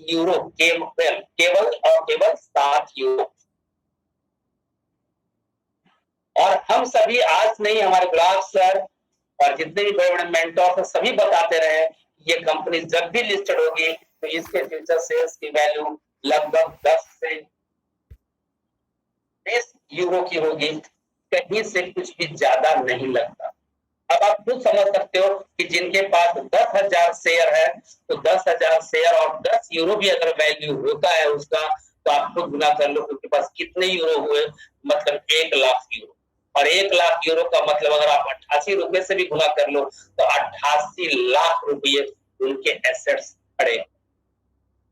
Euro, केवल 7 euro. और हम सभी आज नहीं, हमारे गुलाब सर और जितने भी बड़े बड़े मेंटोर सभी बताते रहे, ये कंपनी जब भी लिस्टेड होगी तो इसके फ्यूचर सेल्स की वैल्यू लगभग 10 से 20 यूरो की होगी, कहीं से कुछ भी ज्यादा नहीं लगता। अब आप खुद समझ सकते हो कि जिनके पास 10,000 शेयर है, तो 10,000 शेयर और 10 यूरो भी अगर वैल्यू होता है उसका, तो आप खुद गुना कर लो उनके पास कितने यूरो हुए, मतलब 1,00,000 यूरो। और 1,00,000 यूरो का मतलब अगर आप 88 रुपए से भी गुना कर लो तो 88 लाख रुपये उनके एसेट्स खड़े।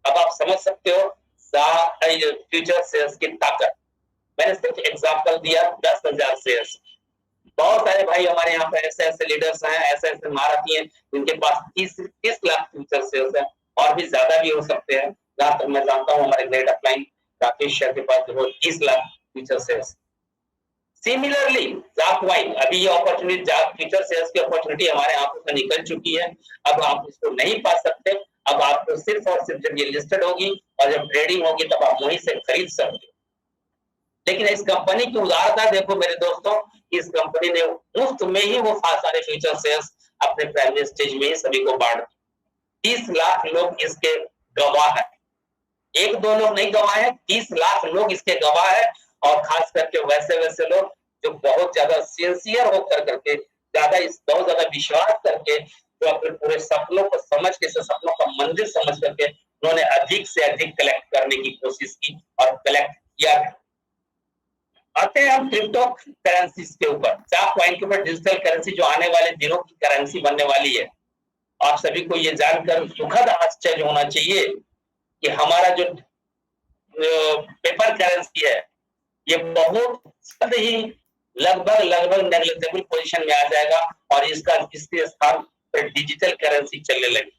अब आप समझ सकते हो फ्यूचर शेयर्स की ताकत। मैंने सिर्फ एग्जांपल दिया 10,000 शेयर्स। बहुत सारे भाई हमारे यहाँ पे ऐसे ऐसे लीडर्स हैं, ऐसे ऐसे महारथी हैं जिनके पास 30 लाख फ्यूचर शेयर्स है, और भी ज्यादा भी हो सकते हैं। जहां तक मैं जानता हूँ हमारे ग्रेट अपलाइन राकेश सर के पास जो 30 लाख फ्यूचर शेयर्स। सिमिलरली जाक वाइन, अभी ये अपॉर्चुनिटी फ्यूचर शेयर्स की अपॉर्चुनिटी हमारे हाथों से निकल चुकी है। अब आप इसको नहीं पा सकते, अब आपको सिर्फ और सिर्फ जब ये लिस्टेड होगी और जब ट्रेडिंग होगी तब आप वहीं से खरीद सकते हो। लेकिन इस कंपनी की उदारता देखो मेरे दोस्तों, इस कंपनी ने मुफ्त में ही वो सारे फ्यूचर शेयर्स अपने प्राइमरी स्टेज में ही सभी को बांट दिए। 30 लाख लोग इसके गवाह है, एक दो लोग नहीं गवाह है, 30 लाख लोग इसके गवाह है। और खास करके वैसे वैसे लोग जो बहुत ज्यादा सिंसियर होकर करके, बहुत ज्यादा विश्वास करके, जो अपने पूरे सपनों को समझ के, सपनों का मंदिर समझ करके उन्होंने अधिक से अधिक कलेक्ट करने की कोशिश की और कलेक्ट किया। आते हैं हम क्रिप्टो करेंसी के ऊपर, जाक वाइन के ऊपर, डिजिटल करेंसी जो आने वाले दिनों की करेंसी बनने वाली है। आप सभी को ये जानकर सुखद आश्चर्य होना चाहिए कि हमारा जो पेपर करेंसी है ये बहुत जल्द ही लगभग नेग्लिजिबल पोजीशन में आ जाएगा और इसके स्थान पर डिजिटल करेंसी चलने लगी।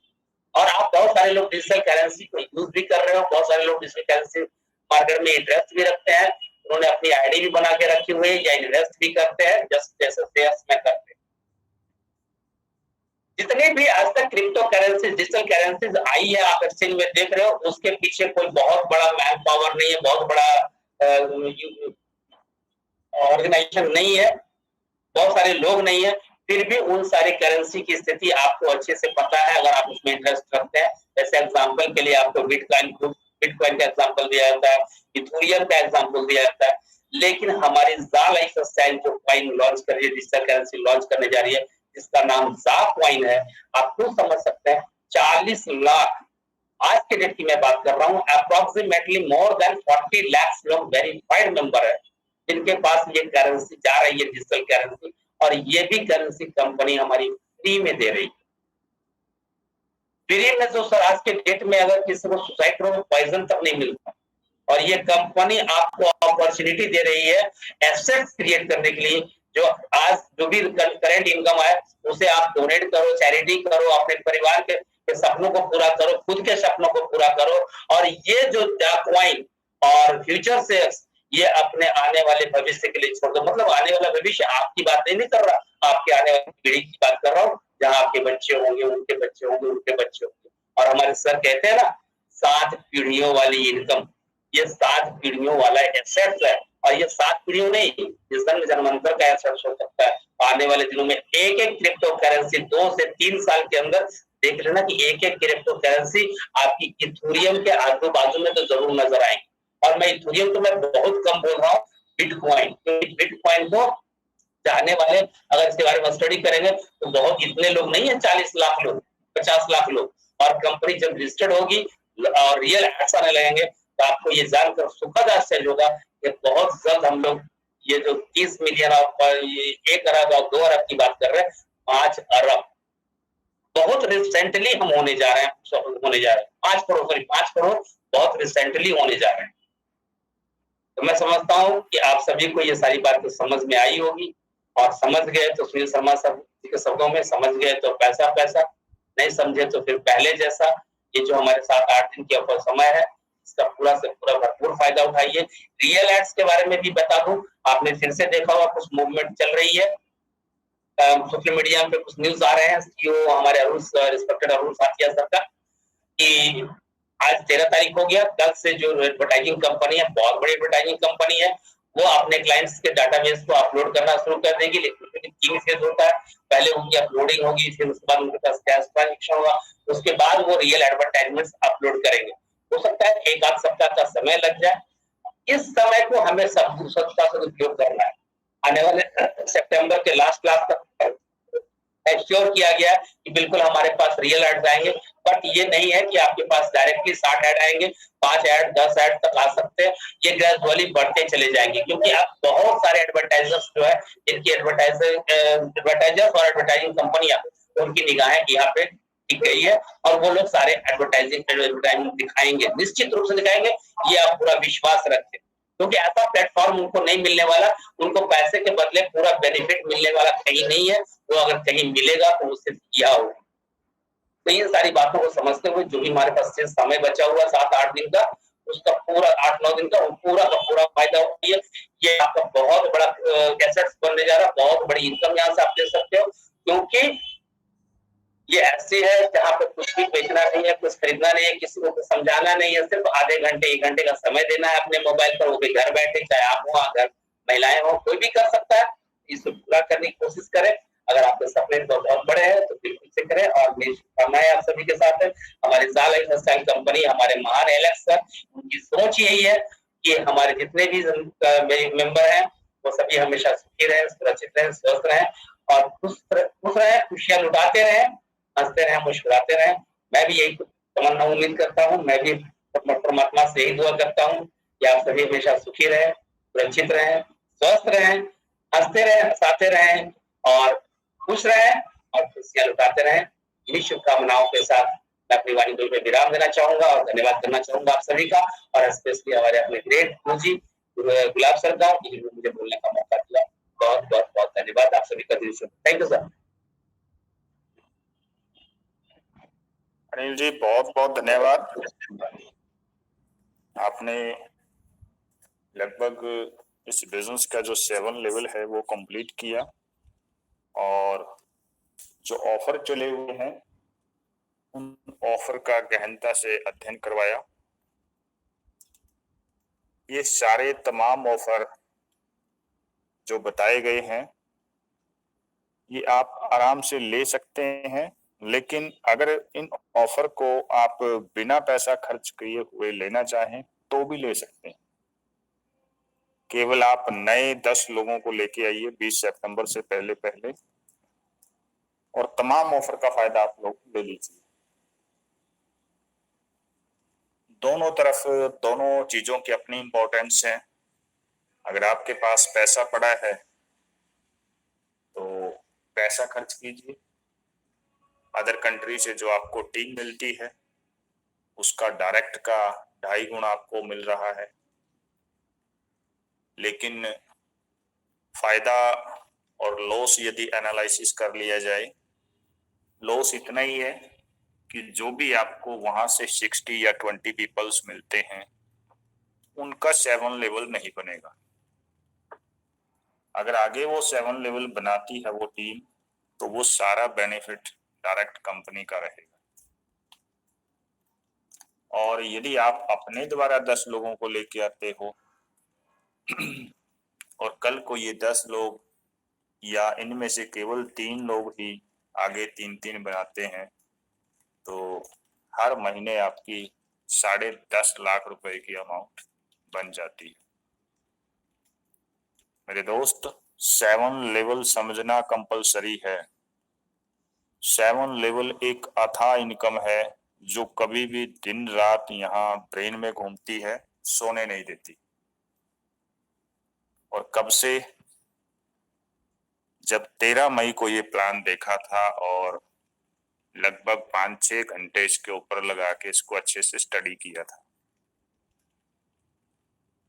और आप बहुत सारे लोग डिजिटल करेंसी को यूज भी कर रहे हो, बहुत सारे लोग डिजिटल करेंसी मार्केट में इंटरेस्ट भी रखते हैं, उन्होंने अपनी आईडी भी बना के रखी हुई है या इन्वेस्ट भी करते हैं, जस्ट जैसे शेयर्स में करते हैं। जितने भी आज तक क्रिप्टो करेंसी, डिजिटल करेंसीज आई है, आप एक्सचेंज में देख रहे हो, उसके पीछे कोई बहुत बड़ा मैन पावर नहीं है, बहुत बड़ा ऑर्गेनाइजेशन नहीं है, बहुत सारे लोग नहीं है, फिर भी उन सारी करेंसी की स्थिति आपको अच्छे से पता है अगर आप उसमें इंटरेस्ट रखते हैं। जैसे एग्जांपल के लिए आपको बिटकॉइन का एग्जांपल दिया जाता है, इथेरियम का एग्जांपल दिया जाता है। लेकिन हमारी ज़ा लाइफस्टाइल जो कॉइन लॉन्च कर रही है, डिजिटल करेंसी लॉन्च करने जा रही है, जिसका नाम जाक कॉइन है, आप खुद समझ सकते हैं 40 लाख, आज के डेट की मैं बात कर रहा हूँ, अप्रोक्सीमेटली मोर देन 40 लाख लोग वेरीफाइड मेंबर है जिनके पास ये करेंसी जा रही है, डिजिटल करेंसी। और ये भी करेंसी कंपनी हमारी फ्री में दे रही है। फ्री में तो सर आज के डेट में अगर किसी को सुसाइड करो पॉइजन तक नहीं मिलता, और ये कंपनी आपको अपॉर्चुनिटी दे रही है एसेट्स क्रिएट करने के लिए। जो आज जो भी करंट इनकम है उसे आप डोनेट करो, चैरिटी करो, अपने परिवार के सपनों को पूरा करो, खुद के सपनों को पूरा करो। और ये जो जाक वाइन और फ्यूचर शेयर्स, ये अपने आने वाले भविष्य के लिए छोड़ दो। मतलब आने वाला भविष्य आपकी बात नहीं कर रहा, आपके आने वाली पीढ़ी की बात कर रहा हूँ, जहाँ आपके बच्चे होंगे, उनके बच्चे होंगे, उनके बच्चे होंगे। और हमारे सर कहते हैं ना, 7 पीढ़ियों वाली इनकम, ये 7 पीढ़ियों वाला एसेट्स है। और ये 7 पीढ़ियों नहीं, ये जन्मांतर का एसेट्स हो सकता है। आने वाले दिनों में एक एक क्रिप्टो करेंसी 2 से 3 साल के अंदर देख लेना कि एक एक क्रिप्टो करेंसी आपकी इथेरियम के आजू बाजू में तो जरूर नजर आएगी। और मैं इथेरियम तो मैं बहुत कम बोल रहा हूँ, बिटकॉइन, बिटकॉइन को चाहने वाले अगर इसके बारे में स्टडी करेंगे तो बहुत इतने लोग नहीं है, 40 लाख लोग, 50 लाख लोग। और कंपनी जब लिस्टेड होगी और रियल एड्स आने लगेंगे तो आपको ये जानकर सुखद आश्चर्य होगा कि बहुत जल्द हम लोग ये जो 30 मिलियन और 1 अरब और 2 अरब की बात कर रहे हैं, 5 अरब बहुत रिसेंटली हम होने जा रहे हैं, 5 करोड़ बहुत रिसेंटली होने जा रहे हैं। तो मैं समझता हूं कि आप सभी को ये सारी बातें समझ में आई होगी, और समझ गए तो सुनील शर्मा साहब के शब्दों में, समझ गए तो पैसा पैसा, नहीं समझे तो फिर पहले जैसा ये जो हमारे 7-8 दिन की समय है, इसका पूरा से पूरा भरपूर फायदा उठाइए। रियल एड्स के बारे में भी बता दूं, आपने फिर से देखा होगा कुछ मूवमेंट चल रही है, सोशल मीडिया पे कुछ न्यूज आ रहे हैं, हमारे रिस्पेक्टेड अरुण साथिया सर का, कि आज 13 तारीख हो गया, कल से जो एडवर्टाइजिंग कंपनी है, बहुत बड़ी एडवर्टाइजिंग कंपनी है, वो अपने क्लाइंट्स के डाटाबेस को अपलोड करना शुरू कर देगी। लेकिन 3 फेज होता है, पहले उनकी अपलोडिंग होगी, फिर उसके बाद उनके पास कैश ट्रांजेक्शन होगा, उसके बाद वो रियल एडवर्टाइजमेंट्स अपलोड करेंगे। हो सकता है 1 आध सप्ताह का समय लग जाए। इस समय को हमें सदुपयोग सदुपयोग करना है। आने वाले सितंबर के लास्ट तक एश्योर किया गया कि बिल्कुल हमारे पास रियल एड्स आएंगे, बट ये नहीं है कि आपके पास डायरेक्टली 60 ऐड आएंगे, 5 ऐड 10 ऐड तक आ सकते हैं। ये ग्रेजुअली बढ़ते चले जाएंगे, क्योंकि आप बहुत सारे एडवर्टाइजर्स जो है, इनकी एडवर्टाइजर्स और एडवर्टाइजिंग कंपनियां, उनकी निगाहें यहाँ पे टिक गई है और वो लोग सारे एडवर्टाइजिंग दिखाएंगे, निश्चित रूप से दिखाएंगे, ये आप पूरा विश्वास रखें। क्योंकि ऐसा प्लेटफॉर्म उनको नहीं मिलने वाला, उनको पैसे के बदले पूरा बेनिफिट मिलने वाला कहीं नहीं है। तो अगर कहीं मिलेगा तो उससे किया होगा। तो इन सारी बातों को समझते हुए जो भी हमारे पास से समय बचा हुआ 7-8 दिन का, उसका पूरा 8-9 दिन का पूरा का पूरा फायदा उठाइए। ये आपका बहुत बड़ा एसेट्स बनने जा रहा है, बहुत बड़ी इनकम यहाँ से आप ले सकते हो। क्योंकि ये ऐसी है जहाँ पे कुछ भी बेचना नहीं है, कुछ खरीदना नहीं है, किसी को कुछ समझाना नहीं है, सिर्फ आधे घंटे 1 घंटे का समय देना है अपने मोबाइल पर, वो भी घर बैठे, चाहे आप हो अगर महिलाएं हो, कोई भी कर सकता है। इसे पूरा करने की कोशिश करें। अगर आपके सपने तो बहुत बड़े हैं तो बिल्कुल से करें। और मेरी शुभकामनाएं आप सभी के साथ है। हमारी ज़ा लाइफ स्टाइल कंपनी, हमारे महान एलेक्स सर, उनकी सोच यही है कि हमारे जितने भी मेंबर हैं वो सभी हमेशा सुखी रहे, सुरक्षित रहे, स्वस्थ रहे और खुश रहे, खुशियां लुटाते रहे, हंसते रहे, मुस्कुराते रहे। मैं भी यही तमन्ना उम्मीद करता हूँ। मैं भी परमात्मा से यही दुआ करता हूँ कि आप सभी हमेशा सुखी रहे, सुरक्षित रहे, स्वस्थ रहे, हंसते रहे, हंसाते रहे और खुश रहे और खुशियां लुटाते रहे। इन्हीं शुभकामनाओं के साथ मैं अपनी वाणी में विराम देना चाहूंगा और धन्यवाद करना चाहूंगा आप सभी का, और स्पेशली हमारे अपने ग्रेट गुरु जी गुलाब सर का, जिन्होंने मुझे बोलने का मौका दिया। बहुत बहुत बहुत धन्यवाद आप सभी का दिल से। Thank you sir. Anil ji बहुत बहुत धन्यवाद। आपने लगभग इस बिजनेस का जो 7 लेवल है वो कंप्लीट किया और जो ऑफर चले हुए हैं उन ऑफर का गहनता से अध्ययन करवाया। ये सारे तमाम ऑफर जो बताए गए हैं ये आप आराम से ले सकते हैं, लेकिन अगर इन ऑफर को आप बिना पैसा खर्च किए हुए लेना चाहें तो भी ले सकते हैं। केवल आप नए 10 लोगों को लेके आइए 20 सितंबर से पहले और तमाम ऑफर का फायदा आप लोग ले लीजिए। दोनों तरफ दोनों चीजों की अपनी इंपॉर्टेंस है। अगर आपके पास पैसा पड़ा है तो पैसा खर्च कीजिए। अदर कंट्री से जो आपको टीम मिलती है उसका डायरेक्ट का 2.5 गुना आपको मिल रहा है, लेकिन फायदा और लॉस यदि एनालिसिस कर लिया जाए, लॉस इतना ही है कि जो भी आपको वहां से 60 या 20 पीपल्स मिलते हैं उनका 7 लेवल नहीं बनेगा। अगर आगे वो 7 लेवल बनाती है वो टीम तो वो सारा बेनिफिट डायरेक्ट कंपनी का रहेगा। और यदि आप अपने द्वारा 10 लोगों को लेके आते हो और कल को ये 10 लोग या इनमें से केवल 3 लोग ही आगे 3-3 बनाते हैं तो हर महीने आपकी 10.5 लाख रुपए की अमाउंट बन जाती है। मेरे दोस्त 7 लेवल समझना कंपलसरी है। 7 लेवल एक अथाह इनकम है जो कभी भी दिन रात यहाँ ब्रेन में घूमती है, सोने नहीं देती। और कब से? जब 13 मई को ये प्लान देखा था और लगभग 5-6 घंटे इसके ऊपर लगा के इसको अच्छे से स्टडी किया था,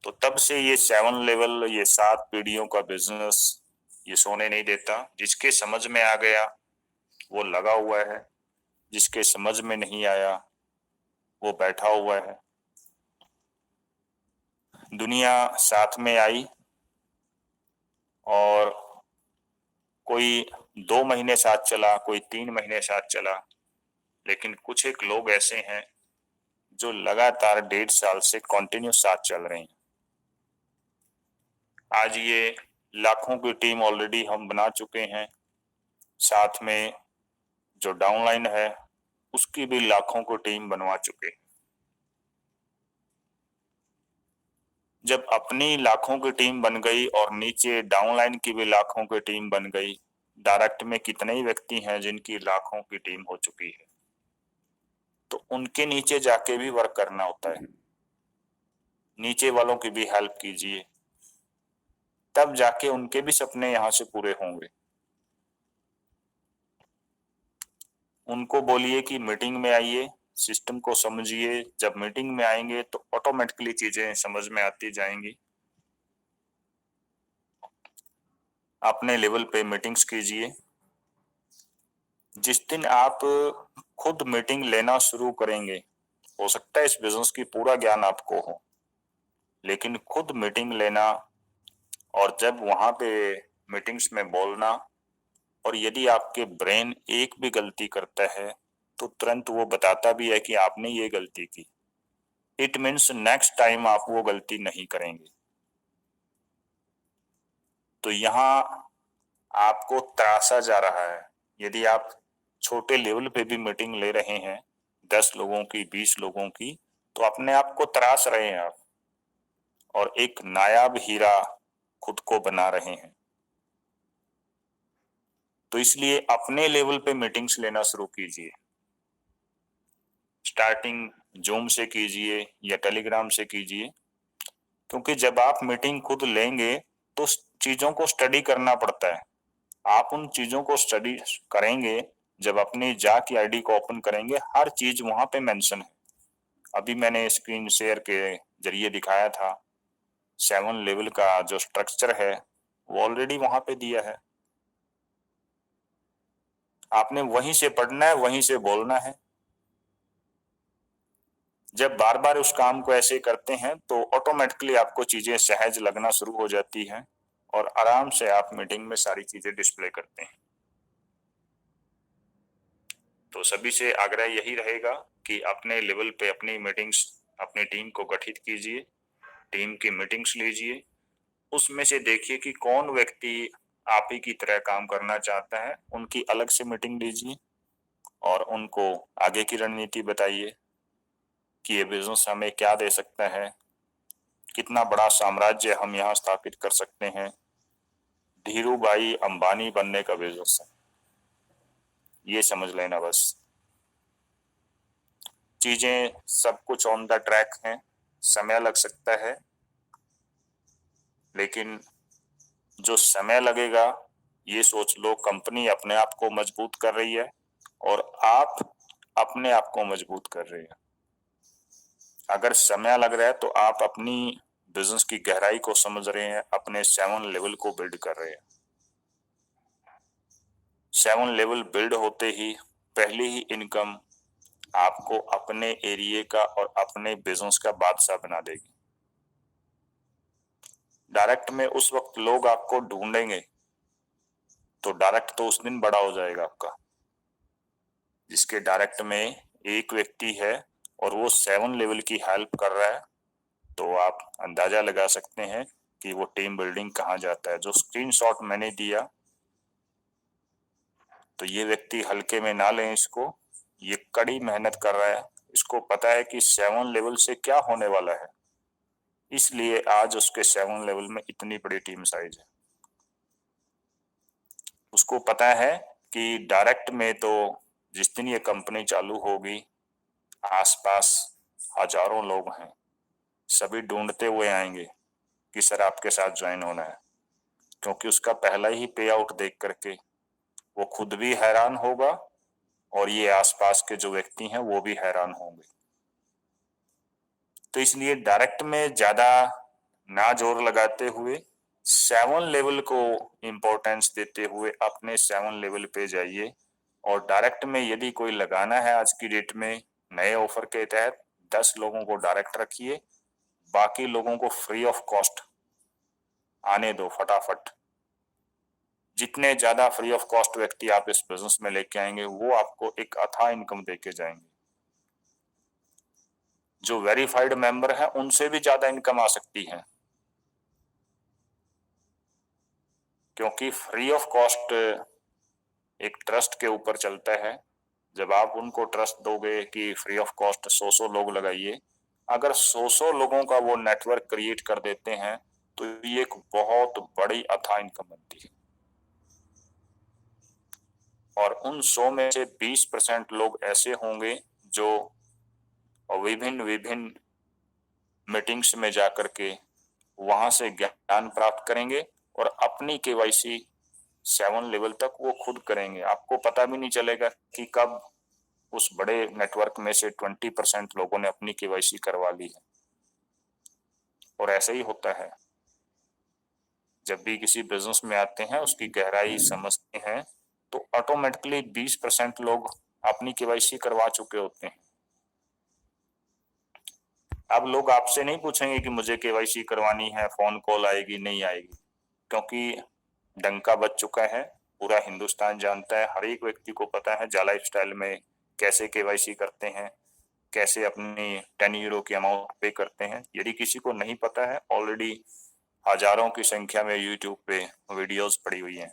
तो तब से ये 7 लेवल, ये 7 पीढ़ियों का बिजनेस ये सोने नहीं देता। जिसके समझ में आ गया वो लगा हुआ है, जिसके समझ में नहीं आया वो बैठा हुआ है। दुनिया साथ में आई और कोई 2 महीने साथ चला, कोई 3 महीने साथ चला, लेकिन कुछ एक लोग ऐसे हैं जो लगातार 1.5 साल से कंटिन्यू साथ चल रही हैं। आज ये लाखों की टीम ऑलरेडी हम बना चुके हैं, साथ में जो डाउनलाइन है उसकी भी लाखों को टीम बनवा चुके हैं। जब अपनी लाखों की टीम बन गई और नीचे डाउनलाइन की भी लाखों की टीम बन गई, डायरेक्ट में कितने ही व्यक्ति हैं जिनकी लाखों की टीम हो चुकी है, तो उनके नीचे जाके भी वर्क करना होता है, नीचे वालों की भी हेल्प कीजिए, तब जाके उनके भी सपने यहां से पूरे होंगे। उनको बोलिए कि मीटिंग में आइए, सिस्टम को समझिए। जब मीटिंग में आएंगे तो ऑटोमेटिकली चीजें समझ में आती जाएंगी। अपने लेवल पे मीटिंग्स कीजिए। जिस दिन आप खुद मीटिंग लेना शुरू करेंगे, हो सकता है इस बिजनेस की पूरा ज्ञान आपको हो, लेकिन खुद मीटिंग लेना और जब वहां पे मीटिंग्स में बोलना, और यदि आपके ब्रेन एक भी गलती करता है तो तुरंत वो बताता भी है कि आपने ये गलती की। इट मीन्स नेक्स्ट टाइम आप वो गलती नहीं करेंगे। तो यहाँ आपको तरासा जा रहा है। यदि आप छोटे लेवल पे भी मीटिंग ले रहे हैं, 10 लोगों की, 20 लोगों की, तो अपने आप को तराश रहे हैं आप, और एक नायाब हीरा खुद को बना रहे हैं। तो इसलिए अपने लेवल पे मीटिंग्स लेना शुरू कीजिए। स्टार्टिंग जूम से कीजिए या टेलीग्राम से कीजिए, क्योंकि जब आप मीटिंग खुद लेंगे तो चीजों को स्टडी करना पड़ता है। आप उन चीजों को स्टडी करेंगे, जब अपनी जा की आईडी को ओपन करेंगे, हर चीज वहां पे मेंशन है। अभी मैंने स्क्रीन शेयर के जरिए दिखाया था, 7 लेवल का जो स्ट्रक्चर है वो ऑलरेडी वहां पे दिया है। आपने वहीं से पढ़ना है, वहीं से बोलना है। जब बार बार उस काम को ऐसे करते हैं तो ऑटोमेटिकली आपको चीजें सहज लगना शुरू हो जाती हैं और आराम से आप मीटिंग में सारी चीजें डिस्प्ले करते हैं। तो सभी से आग्रह यही रहेगा कि अपने लेवल पे अपनी मीटिंग्स, अपनी टीम को गठित कीजिए, टीम की मीटिंग्स लीजिए। उसमें से देखिए कि कौन व्यक्ति आप ही की तरह काम करना चाहता है, उनकी अलग से मीटिंग लीजिए और उनको आगे की रणनीति बताइए कि ये बिजनेस हमें क्या दे सकता है, कितना बड़ा साम्राज्य हम यहाँ स्थापित कर सकते हैं। धीरू भाई अंबानी बनने का बिजनेस है, ये समझ लेना बस। चीजें सब कुछ ऑन द ट्रैक हैं, समय लग सकता है, लेकिन जो समय लगेगा ये सोच लो कंपनी अपने आप को मजबूत कर रही है और आप अपने आप को मजबूत कर रहे हैं। अगर समय लग रहा है तो आप अपनी बिजनेस की गहराई को समझ रहे हैं, अपने 7 लेवल को बिल्ड कर रहे हैं। 7 लेवल बिल्ड होते ही पहली ही इनकम आपको अपने एरिया का और अपने बिजनेस का बादशाह बना देगी। डायरेक्ट में उस वक्त लोग आपको ढूंढेंगे, तो डायरेक्ट तो उस दिन बड़ा हो जाएगा आपका, जिसके डायरेक्ट में एक व्यक्ति है और वो 7 लेवल की हेल्प कर रहा है, तो आप अंदाजा लगा सकते हैं कि वो टीम बिल्डिंग कहाँ जाता है। जो स्क्रीनशॉट मैंने दिया, तो ये व्यक्ति हल्के में ना लें इसको, ये कड़ी मेहनत कर रहा है, इसको पता है कि 7 लेवल से क्या होने वाला है, इसलिए आज उसके 7 लेवल में इतनी बड़ी टीम साइज है। उसको पता है कि डायरेक्ट में तो जिस दिन ये कंपनी चालू होगी, आसपास हजारों लोग हैं, सभी ढूंढते हुए आएंगे कि सर आपके साथ ज्वाइन होना है, क्योंकि उसका पहला ही पे आउट देख करके वो खुद भी हैरान होगा और ये आसपास के जो व्यक्ति हैं वो भी हैरान होंगे। तो इसलिए डायरेक्ट में ज्यादा ना जोर लगाते हुए 7 लेवल को इंपॉर्टेंस देते हुए अपने 7 लेवल पे जाइए। और डायरेक्ट में यदि कोई लगाना है आज की डेट में नए ऑफर के तहत, 10 लोगों को डायरेक्ट रखिए, बाकी लोगों को फ्री ऑफ कॉस्ट आने दो फटाफट। जितने ज्यादा फ्री ऑफ कॉस्ट व्यक्ति आप इस बिजनेस में लेके आएंगे, वो आपको एक अथाह इनकम देके जाएंगे। जो वेरीफाइड मेंबर हैं उनसे भी ज्यादा इनकम आ सकती है, क्योंकि फ्री ऑफ कॉस्ट एक ट्रस्ट के ऊपर चलता है। जब आप उनको ट्रस्ट दोगे कि फ्री ऑफ कॉस्ट 100 लोग लगाइए, अगर 100 लोगों का वो नेटवर्क क्रिएट कर देते हैं तो ये एक बहुत बड़ी अथाह इनकम बनती है। और उन 100 में से 20% लोग ऐसे होंगे जो विभिन्न विभिन्न मीटिंग्स में जाकर के वहां से ज्ञान प्राप्त करेंगे और अपनी KYC 7 लेवल तक वो खुद करेंगे। आपको पता भी नहीं चलेगा कि कब उस बड़े नेटवर्क में से 20% लोगों ने अपनी KYC करवा ली है। और ऐसा ही होता है, जब भी किसी बिजनेस में आते हैं, उसकी गहराई समझते हैं, तो ऑटोमेटिकली 20% लोग अपनी KYC करवा चुके होते हैं। अब लोग आपसे नहीं पूछेंगे कि मुझे KYC करवानी है, फोन कॉल आएगी नहीं आएगी, क्योंकि डंका बज चुका है, पूरा हिंदुस्तान जानता है, हर एक व्यक्ति को पता है जा लाइफस्टाइल में कैसे KYC करते हैं, कैसे अपनी 10 यूरो की अमाउंट पे करते हैं। यदि किसी को नहीं पता है, ऑलरेडी हजारों की संख्या में यूट्यूब पे वीडियोस पड़ी हुई हैं,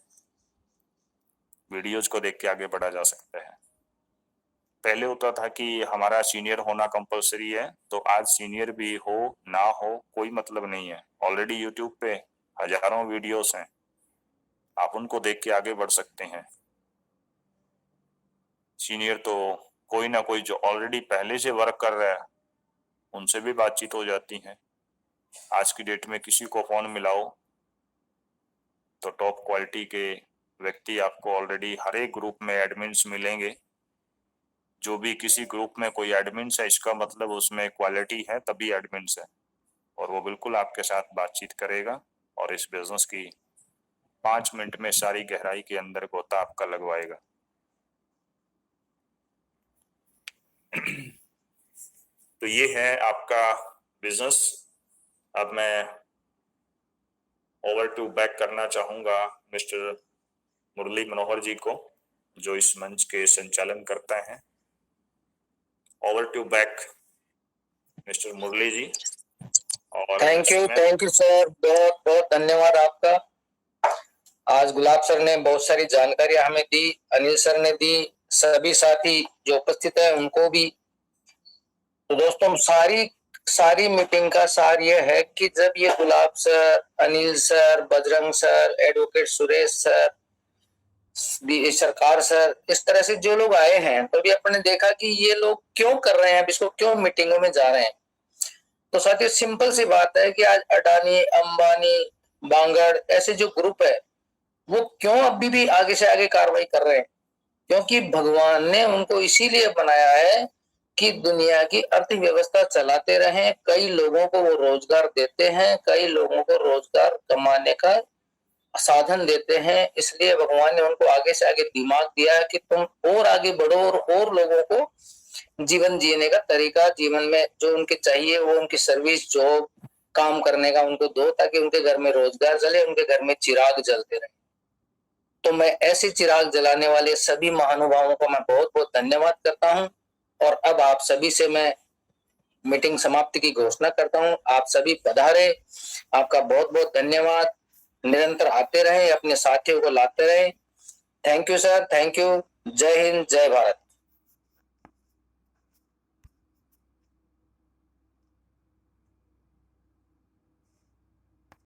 वीडियोस को देख के आगे बढ़ा जा सकता है। पहले होता था कि हमारा सीनियर होना कंपलसरी है, तो आज सीनियर भी हो ना हो कोई मतलब नहीं है। ऑलरेडी यूट्यूब पे हजारों वीडियोस हैं, आप उनको देख के आगे बढ़ सकते हैं। सीनियर तो कोई ना कोई जो ऑलरेडी पहले से वर्क कर रहा है उनसे भी बातचीत हो जाती है। आज की डेट में किसी को फोन मिलाओ तो टॉप क्वालिटी के व्यक्ति आपको ऑलरेडी हर एक ग्रुप में एडमिन्स मिलेंगे। जो भी किसी ग्रुप में कोई एडमिन्स है, इसका मतलब उसमें क्वालिटी है, तभी एडमिन्स है, और वो बिल्कुल आपके साथ बातचीत करेगा और इस बिजनेस की 5 मिनट में सारी गहराई के अंदर गोता आपका लगवाएगा। तो ये है आपका बिजनेस। अब मैं ओवर टू बैक करना चाहूंगा मिस्टर मुरली मनोहर जी को, जो इस मंच के संचालन करता है। ओवर टू बैक मिस्टर मुरली जी। और थैंक यू सर, बहुत बहुत धन्यवाद आपका। आज गुलाब सर ने बहुत सारी जानकारियां हमें दी, अनिल सर ने दी, सभी साथी जो उपस्थित है उनको भी। तो दोस्तों, सारी मीटिंग का सार ये है कि जब ये Gulab sir, Anil sir, Bajrang sir, advocate Suresh sir, Sarkar sir, इस तरह से जो लोग आए हैं, तो भी अपने देखा कि ये लोग क्यों कर रहे हैं, इसको क्यों मीटिंगों में जा रहे हैं। तो साथियों, सिंपल सी बात है कि आज अडानी, अंबानी, बांगड़ ऐसे जो ग्रुप है वो क्यों अभी भी आगे से आगे कार्रवाई कर रहे हैं, क्योंकि भगवान ने उनको इसीलिए बनाया है कि दुनिया की अर्थव्यवस्था चलाते रहें, कई लोगों को वो रोजगार देते हैं, कई लोगों को रोजगार कमाने का साधन देते हैं। इसलिए भगवान ने उनको आगे से आगे दिमाग दिया है कि तुम और आगे बढ़ो और लोगों को जीवन जीने का तरीका, जीवन में जो उनके चाहिए वो उनकी सर्विस, जॉब, काम करने का उनको दो, ताकि उनके घर में रोजगार जले, उनके घर में चिराग जलते रहे। तो मैं ऐसे चिराग जलाने वाले सभी महानुभावों को मैं बहुत बहुत धन्यवाद करता हूं। और अब आप सभी से मैं मीटिंग समाप्ति की घोषणा करता हूं। आप सभी पधारे, आपका बहुत बहुत धन्यवाद। निरंतर आते रहे, अपने साथियों को लाते रहे। Thank you sir, thank you. जय हिंद, जय भारत।